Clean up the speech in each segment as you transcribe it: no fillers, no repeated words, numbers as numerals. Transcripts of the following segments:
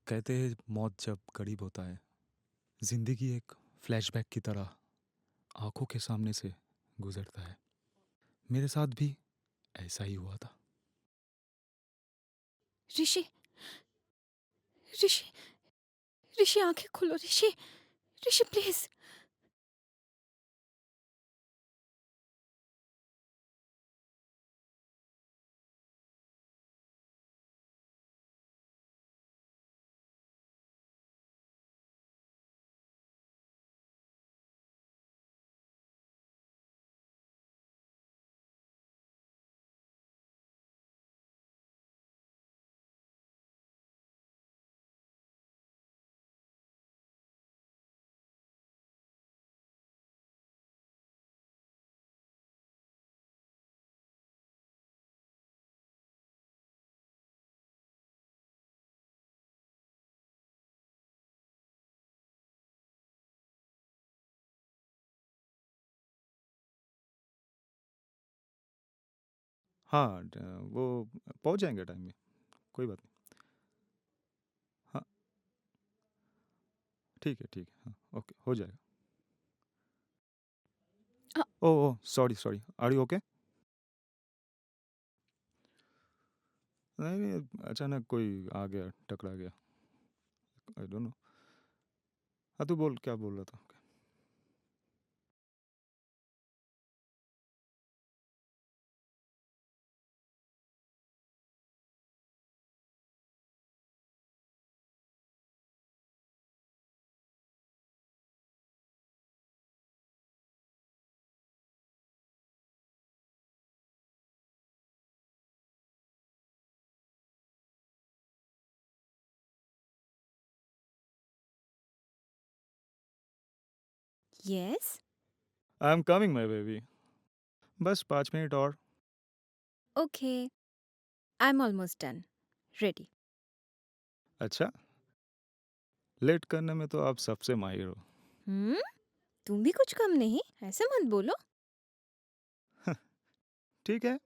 कहते हैं मौत जब करीब होता है, जिंदगी एक फ्लैशबैक की तरह आंखों के सामने से गुजरता है। मेरे साथ भी ऐसा ही हुआ था। ऋषि, ऋषि, ऋषि आंखें खोलो ऋषि, ऋषि प्लीज। हाँ, वो पहुंच जाएंगे टाइम में। कोई बात नहीं। हाँ, ठीक है, ठीक है। हाँ, ओके, हो जाएगा। अ- oh oh, sorry sorry, are you okay? नहीं नहीं, अचानक कोई आ गया, टकरा गया। I don't know. हाँ, तू बोल, क्या बोल रहा था? Yes. I am coming my baby. बस 5 मिनट और। Okay, I am almost done, ready. अच्छा, लेट करने में तो आप सबसे माहिर हो। हम्म, तुम भी कुछ कम नहीं, ऐसे मत बोलो। ठीक है,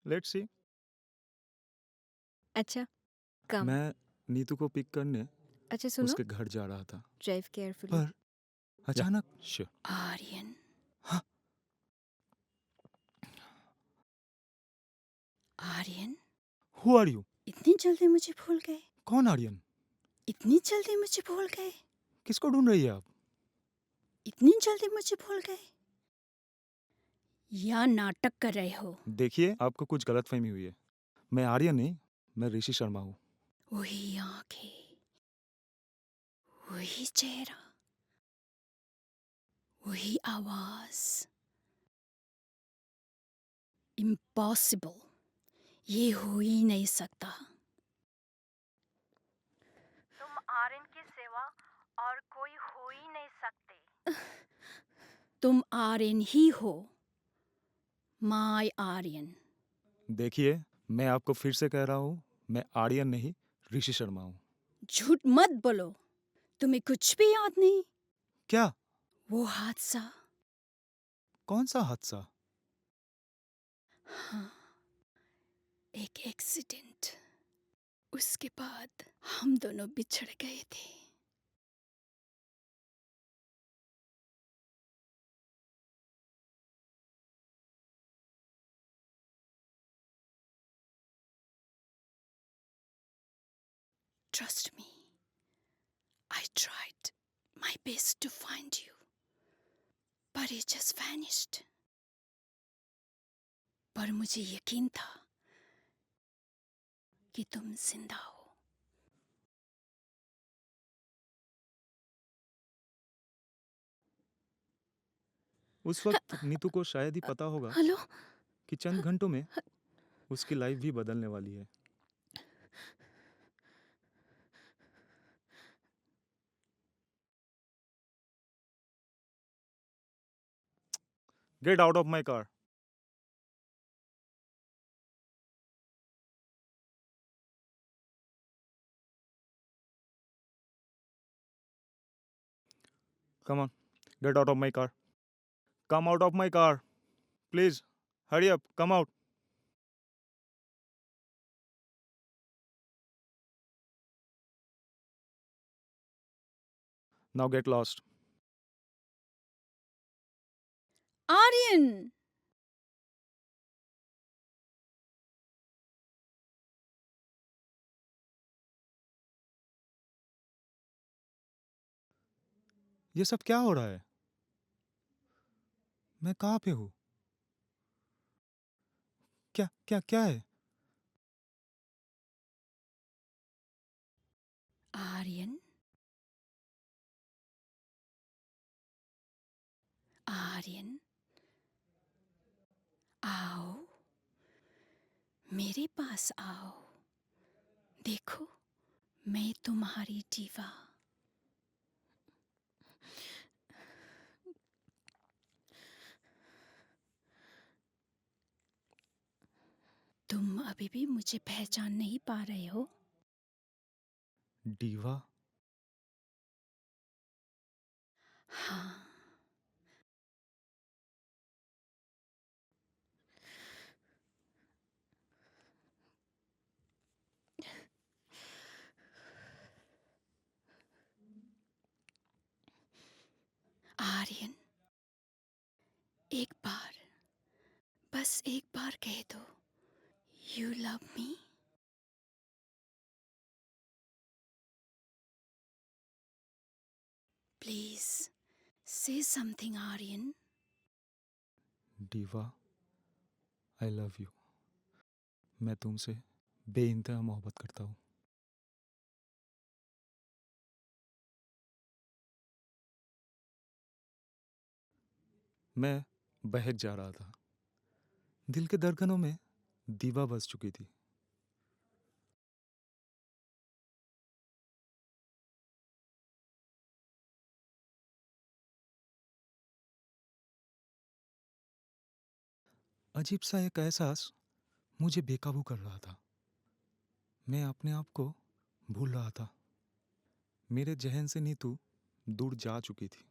लेट्स सी। अच्छा, कम। मैं नीतू को पिक करने अच्छा सुनो, उसके घर जा रहा था, ड्राइव केयरफुली। पर अचानक श आर्यन, हाँ, आर्यन, हु आर यू? इतनी जल्दी मुझे भूल गए? कौन आर्यन? इतनी जल्दी मुझे भूल गए? किसको ढूंढ रही है आप? इतनी जल्दी मुझे भूल गए या नाटक कर रहे हो? देखिए, आपको कुछ गलतफहमी हुई है। मैं आर्यन नहीं, मैं ऋषि शर्मा हूँ। वही आंखें, वही चेहरा, वही आवाज। इम्पॉसिबल, ये हो ही नहीं सकता। तुम आर्यन के सिवा और कोई हो ही नहीं सकते। तुम आर्यन ही हो, माय आर्यन। देखिए, मैं आपको फिर से कह रहा हूँ, मैं आर्यन नहीं, ऋषि शर्मा हूँ। झूठ मत बोलो, तुम्हें कुछ भी याद नहीं? क्या? वो हादसा, कौन सा हादसा? हाँ, एक एक्सीडेंट। उसके बाद हम दोनों बिछड़ गए थे। Trust me, I tried my best to find you, but it just vanished. पर मुझे यकीन था कि तुम जिंदा हो। उस वक्त नीतू को शायद ही पता होगा हेलो। कि चंद घंटों में उसकी लाइफ भी बदलने वाली है। Get out of my car. Come on, get out of my car. Come out of my car, please. Hurry up, come out. Now get lost. Aryan! ये सब क्या हो रहा है? मैं कहाँ पे हूँ? क्या क्या क्या है? आर्यन, आर्यन, आओ, मेरे पास आओ। देखो, मैं तुम्हारी डीवा। तुम अभी भी मुझे पहचान नहीं पा रहे हो? डीवा? हाँ, आर्यन, एक बार, बस एक बार कह दो, you love me. Please say something Aryan. Diva, I love you. मैं तुमसे बेइंतहा मोहब्बत करता हूँ। मैं बहक जा रहा था। दिल के धड़कनों में दीवा बस चुकी थी। अजीब सा एक एहसास मुझे बेकाबू कर रहा था। मैं अपने आप को भूल रहा था। मेरे जहन से नीतू दूर जा चुकी थी।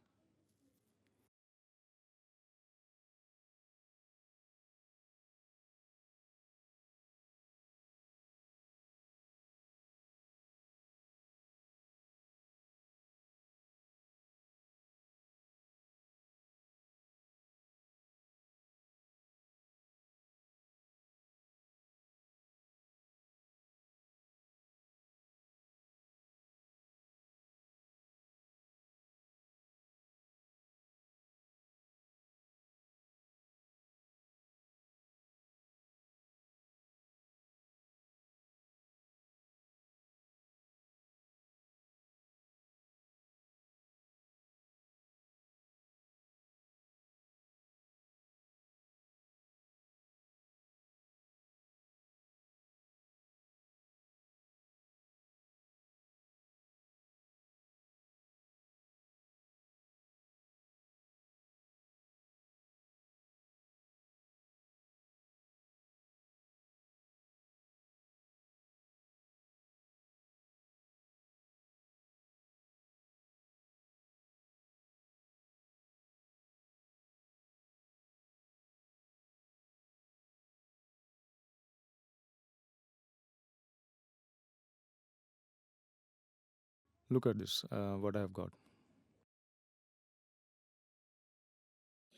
Look at this, what I've got.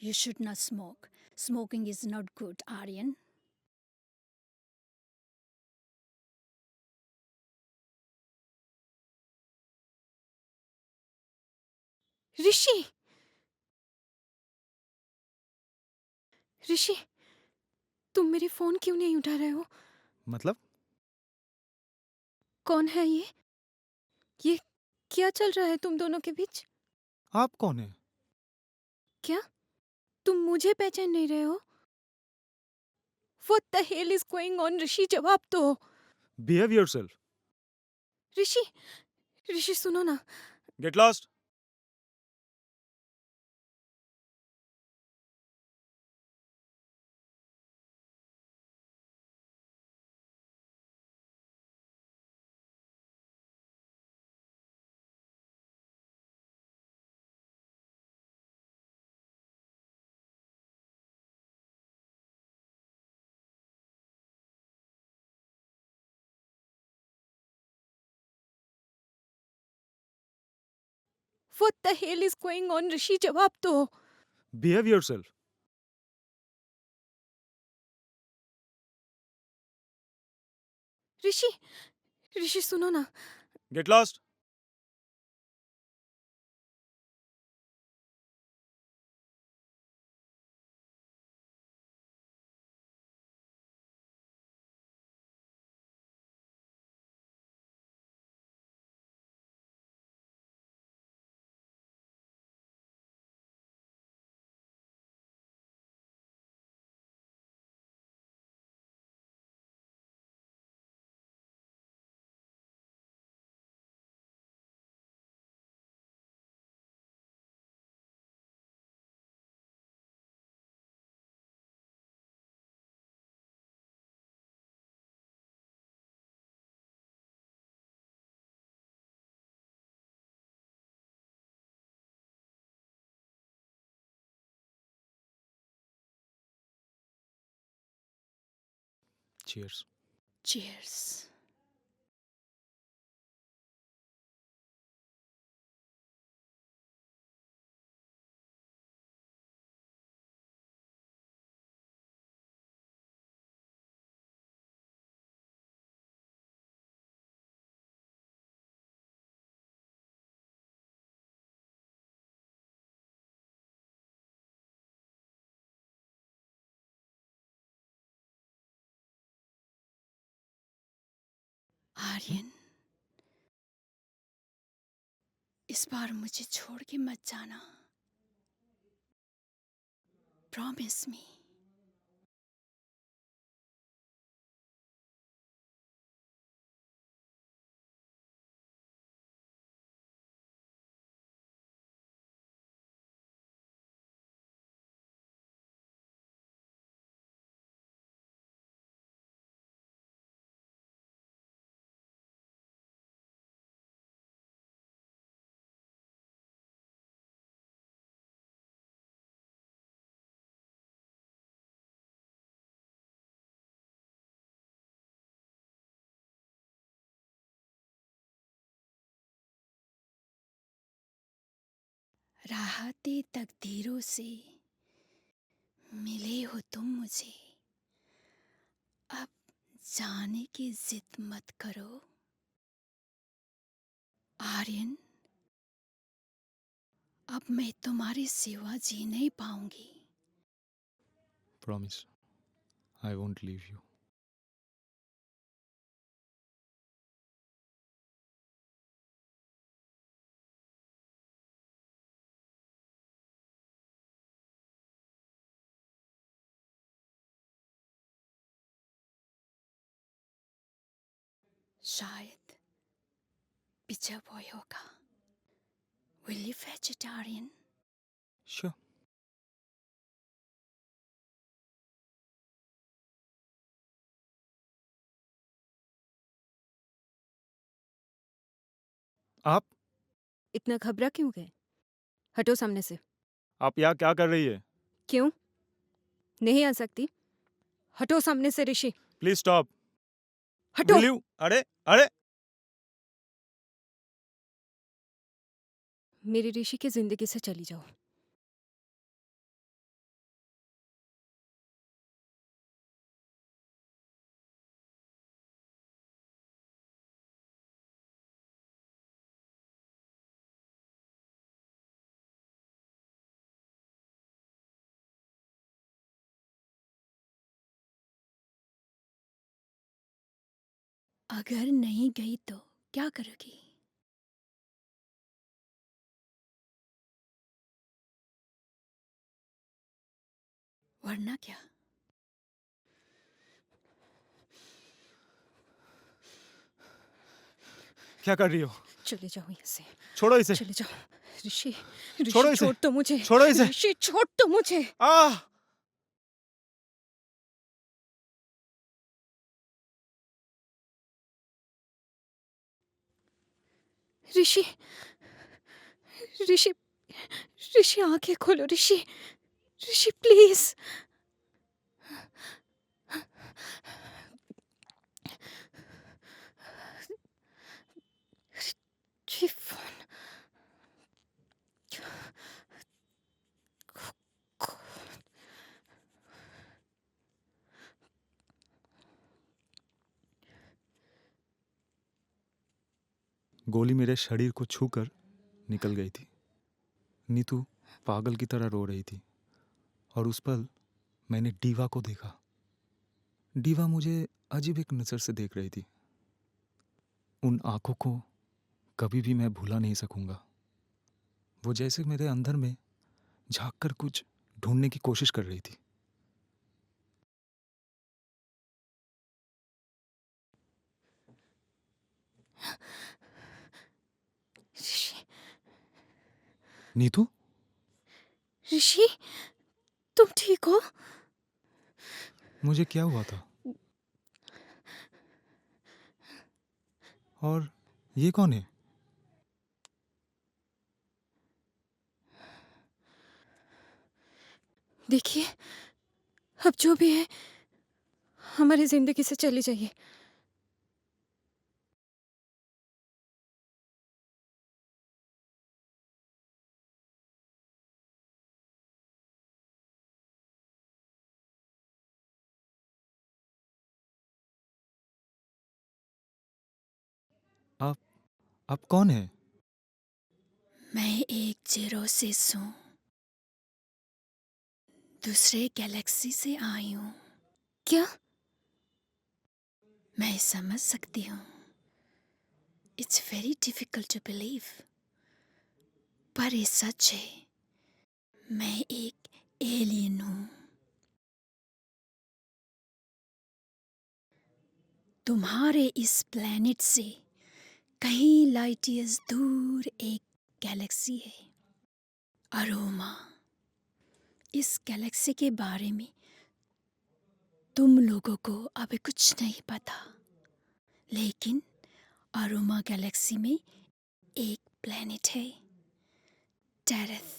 You should not smoke. Smoking is not good, Aryan. ऋषि! ऋषि, तुम मेरी फोन क्यों नहीं उठा रहे हो? मतलब? कौन है ये? ये क्या चल रहा है तुम दोनों के बीच? आप कौन है? क्या? तुम मुझे पहचान नहीं रहे हो? What the hell is going on, ऋषि? जवाब दो। Behave yourself. ऋषि, ऋषि सुनो ना। Get lost. What the hell is going on, ऋषि? जवाब दो. Behave yourself. ऋषि, ऋषि सुनो ना. Get lost. Cheers. Cheers. Aryan, इस बार मुझे छोड़ के मत जाना. Promise me. राहते तकदीरों से मिले हो तुम मुझे. अब जाने की जिद मत करो. आर्यन, अब मैं तुम्हारी सिवा जी नहीं पाऊंगी. Promise. I won't leave you. शायद पिज्जा बॉय होगा. Will you fetch it, Aryan? Sure. आप इतना घबरा क्यों गए? हटो सामने से. आप यहाँ क्या कर रही है? क्यों? नहीं आ सकती? हटो सामने से ऋषि. Please stop. हटो. Will you? अरे अरे मेरी ऋषि की जिंदगी से चली जाओ. अगर नहीं गई तो क्या करोगी? वरना क्या? क्या कर रही हो? चले जाओ यहाँ से. छोड़ो इसे. चले जाओ. ऋषि, छोड़ो ऋषि इसे. छोड़ तो मुझे. छोड़ो इसे. ऋषि छोड़ तो मुझे. आह! ऋषि, ऋषि, ऋषि आंखें खोलो. ऋषि, ऋषि प्लीज. ये फोन. गोली मेरे शरीर को छूकर निकल गई थी। नीतू पागल की तरह रो रही थी और उस पल मैंने डीवा को देखा। डीवा मुझे अजीब एक नज़र से देख रही थी। उन आंखों को कभी भी मैं भुला नहीं सकूंगा। वो जैसे मेरे अंदर में झांक कर कुछ ढूंढने की कोशिश कर रही थी। ऋषि, नीतू, ऋषि, तुम ठीक हो? मुझे क्या हुआ था? और ये कौन है? देखिए, अब जो भी है हमारी जिंदगी से चली जाइए। आप आप कौन है? मैं एक जीरोसिस हूँ, दूसरे गैलेक्सी से आई हूँ। क्या? मैं समझ सकती हूँ, it's very difficult to believe, पर ये सच है। मैं एक एलियन हूँ। तुम्हारे इस प्लेनेट से कहीं लाइट ईयर्स दूर एक गैलेक्सी है, अरोमा। इस गैलेक्सी के बारे में तुम लोगों को अभी कुछ नहीं पता, लेकिन अरोमा गैलेक्सी में एक प्लेनेट है, टेरेस।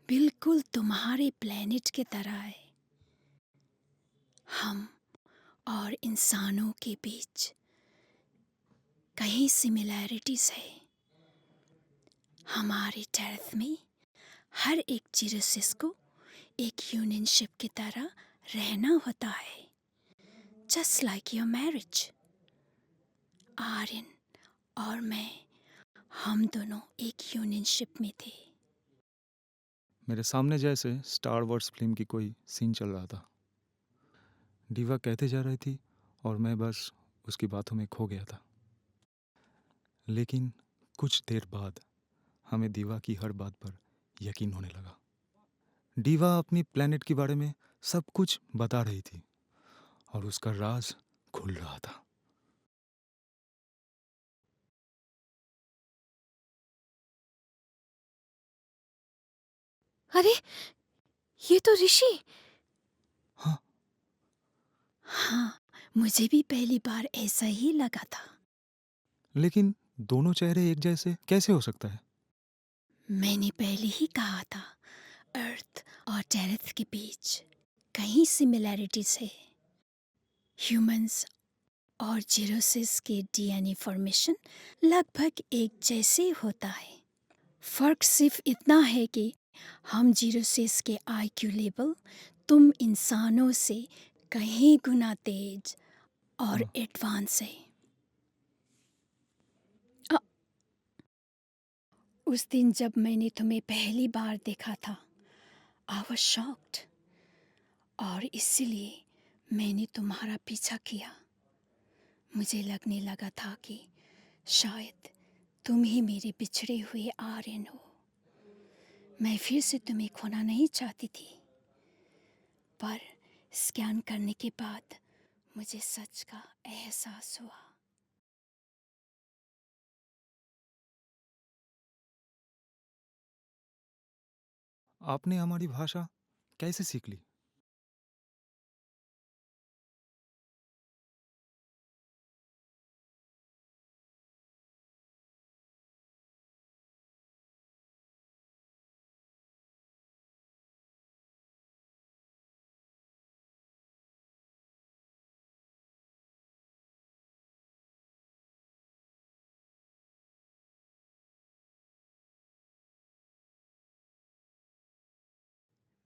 बिल्कुल तुम्हारे प्लेनेट की तरह है। हम और इंसानों के बीच कहीं सिमिलैरिटीज है। हमारे टेरेस में हर एक जीरोसिस को एक यूनियनशिप की तरह रहना होता है, just like your marriage. Aryan और मैं, हम दोनों एक यूनियनशिप में थे। मेरे सामने जैसे स्टार वॉर्स फिल्म की कोई सीन चल रहा था। डीवा कहते जा रही थी और मैं बस उसकी बातों में खो गया था। लेकिन कुछ देर बाद हमें दीवा की हर बात पर यकीन होने लगा। डीवा अपनी प्लेनेट के बारे में सब कुछ बता रही थी और उसका राज खुल रहा था। अरे, ये तो ऋषि। हाँ, हाँ, मुझे भी पहली बार ऐसा ही लगा था। लेकिन दोनों चेहरे एक जैसे कैसे हो सकता है? मैंने पहले ही कहा था, अर्थ और टेरेस के बीच कहीं सिमिलैरिटीज है। ह्यूमंस और जीरोसिस के डीएनए फॉर्मेशन लगभग एक जैसे होता है। फर्क सिर्फ इतना है कि हम जीरोसिस के आईक्यू लेवल तुम इंसानों से कहीं गुना तेज और हाँ, एडवांस है। अ, उस दिन जब मैंने तुम्हें पहली बार देखा था, आई वाज शॉक्ड, और इसीलिए मैंने तुम्हारा पीछा किया। मुझे लगने लगा था कि शायद तुम ही मेरे बिछड़े हुए आर्यन हो। मैं फिर से तुम्हें खोना नहीं चाहती थी, पर स्कैन करने के बाद मुझे सच का एहसास हुआ। आपने हमारी भाषा कैसे सीख ली?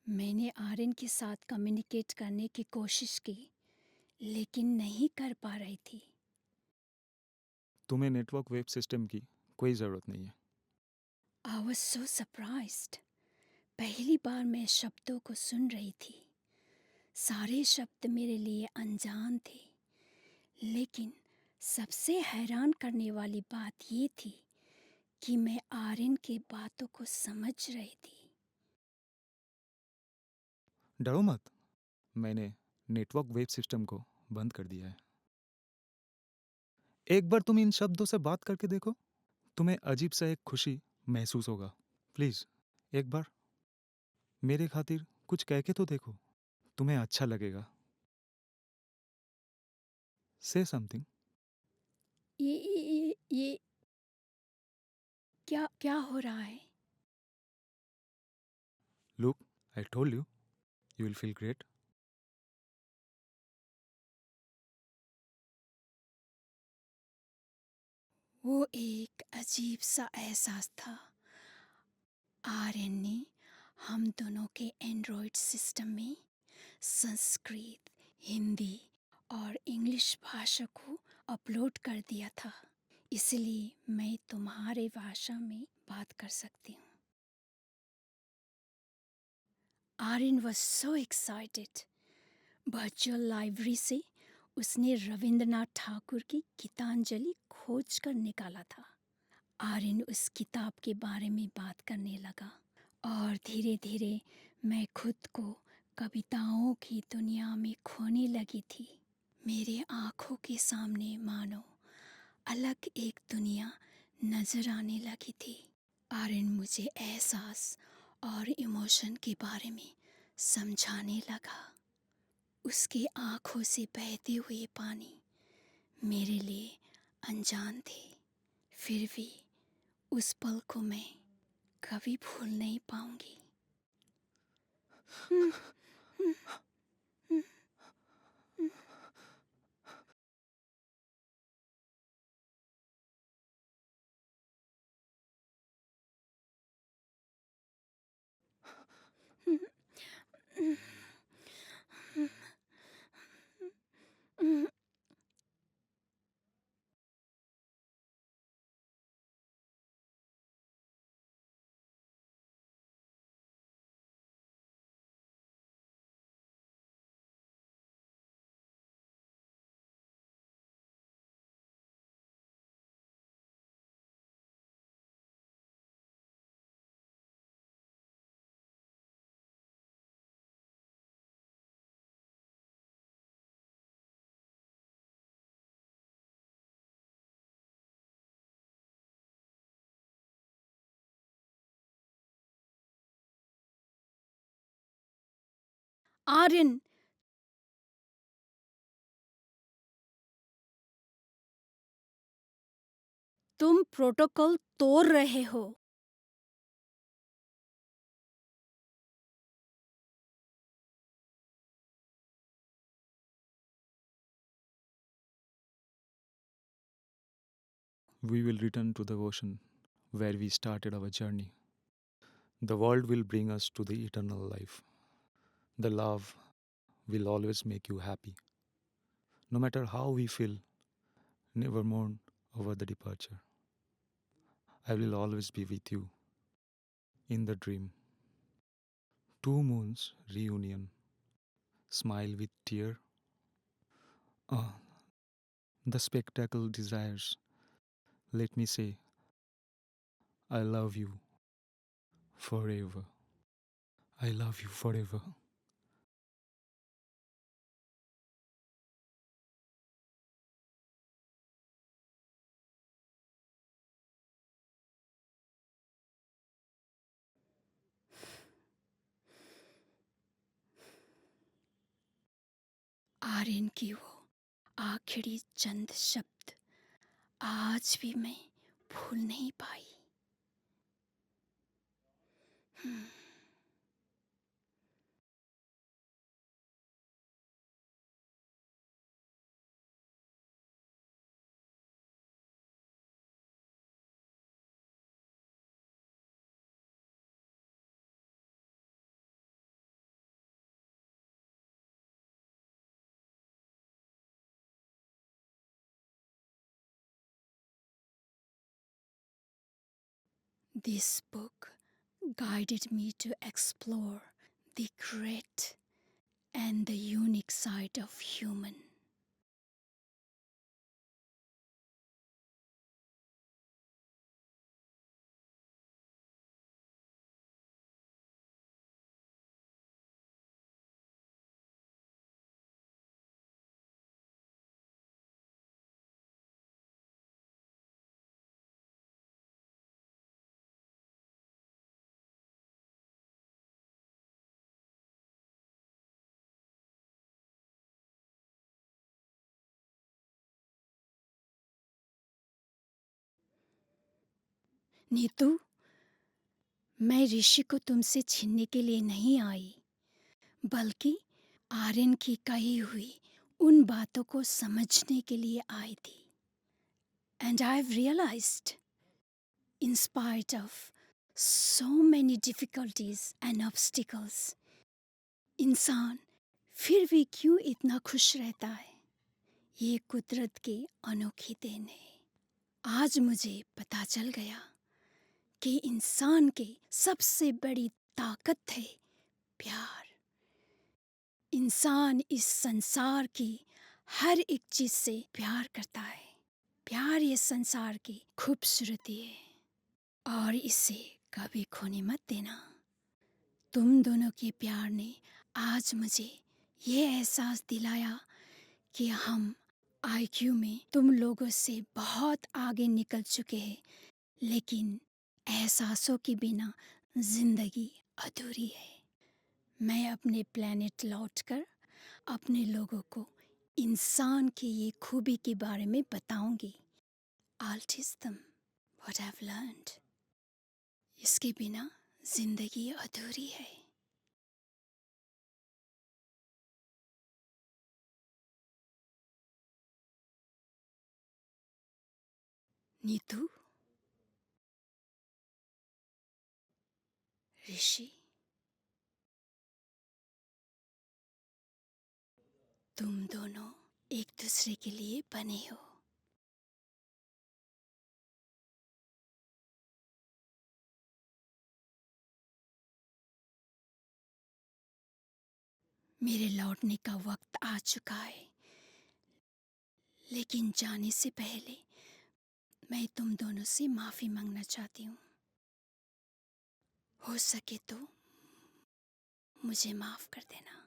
मैंने आर्यन के साथ कम्युनिकेट करने की कोशिश की, लेकिन नहीं कर पा रही थी। तुम्हें नेटवर्क वेब सिस्टम की कोई ज़रूरत नहीं है। I was so surprised. पहली बार मैं शब्दों को सुन रही थी। सारे शब्द मेरे लिए अनजान थे, लेकिन सबसे हैरान करने वाली बात ये थी कि मैं आर्यन की बातों को समझ रही थी। डरो मत, मैंने नेटवर्क वेब सिस्टम को बंद कर दिया है। एक बार तुम इन शब्दों से बात करके देखो, तुम्हें अजीब सा एक खुशी महसूस होगा। प्लीज़ एक बार मेरे खातिर कुछ कह के तो देखो, तुम्हें अच्छा लगेगा। से समथिंग। ये क्या क्या हो रहा है? Look, I told you, you will feel great. वो एक अजीब सा एहसास था। आर्यन ने हम दोनों के एंड्रॉयड सिस्टम में संस्कृत, हिंदी और इंग्लिश भाषा को अपलोड कर दिया था, इसलिए मैं तुम्हारे भाषा में बात कर सकती हूँ। Aryan was so excited. Virtual library से उसने रविंद्रनाथ ठाकुर की गीतांजलि खोज कर निकाला था। आर्यन उस किताब के बारे में बात करने लगा और धीरे धीरे मैं खुद को कविताओं की दुनिया में खोने लगी थी। मेरे आँखों के सामने मानो अलग एक दुनिया नजर आने लगी थी। आर्यन मुझे एहसास और इमोशन के बारे में समझाने लगा। उसके आँखों से बहते हुए पानी मेरे लिए अनजान थे, फिर भी उस पल को मैं कभी भूल नहीं पाऊंगी। आर्यन, तुम प्रोटोकॉल तोड़ रहे हो। We will return to the ocean where we started our journey. The world will bring us to the eternal life. The love will always make you happy. No matter how we feel, never mourn over the departure. I will always be with you in the dream. Two moons reunion. Smile with tear. Ah, the spectacle desires. Let me say, I love you forever. I love you forever. Aryan की वो आखिरी चंद शब्द आज भी मैं भूल नहीं पाई। This book guided me to explore the great and the unique side of human. Neetu, मैं ऋषि को तुमसे छीनने के लिए नहीं आई, बल्कि आर्यन की कही हुई उन बातों को समझने के लिए आई थी. And I've realized, in spite of so many difficulties and obstacles, इंसान फिर भी क्यों इतना खुश रहता है? ये कुदरत की अनोखी देन है. आज मुझे पता चल गया कि इंसान की सबसे बड़ी ताकत है प्यार. इंसान इस संसार की हर एक चीज से प्यार करता है. प्यार ये संसार की खूबसूरती है और इसे कभी खोने मत देना. तुम दोनों के प्यार ने आज मुझे ये एहसास दिलाया कि हम आईक्यू में तुम लोगों से बहुत आगे निकल चुके हैं, लेकिन एहसासों के बिना जिंदगी अधूरी है. मैं अपने प्लेनेट लौटकर अपने लोगों को इंसान की ये खूबी के बारे में बताऊंगी. I'll teach them what I've learned. इसके बिना जिंदगी अधूरी है. नीतू, ऋषि, तुम दोनों एक दूसरे के लिए बने हो. मेरे लौटने का वक्त आ चुका है, लेकिन जाने से पहले मैं तुम दोनों से माफी मांगना चाहती हूँ. हो सके तो मुझे माफ कर देना.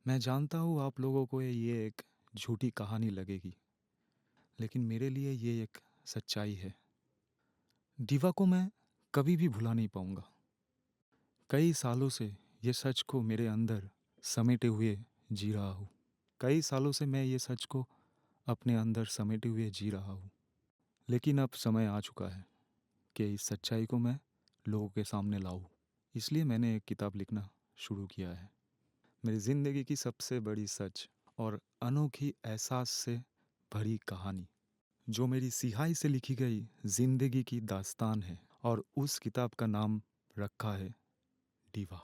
मैं जानता हूँ आप लोगों को ये एक झूठी कहानी लगेगी, लेकिन मेरे लिए ये एक सच्चाई है. डीवा को मैं कभी भी भुला नहीं पाऊंगा. कई सालों से ये सच को मेरे अंदर समेटे हुए जी रहा हूँ. कई सालों से मैं ये सच को अपने अंदर समेटे हुए जी रहा हूँ. लेकिन अब समय आ चुका है कि इस सच्चाई को मैं लोगों के सामने लाऊं. इसलिए मैंने एक किताब लिखना शुरू किया है. मेरी ज़िंदगी की सबसे बड़ी सच और अनोखी एहसास से भरी कहानी, जो मेरी सिहाई से लिखी गई ज़िंदगी की दास्तान है. और उस किताब का नाम रखा है डीवा.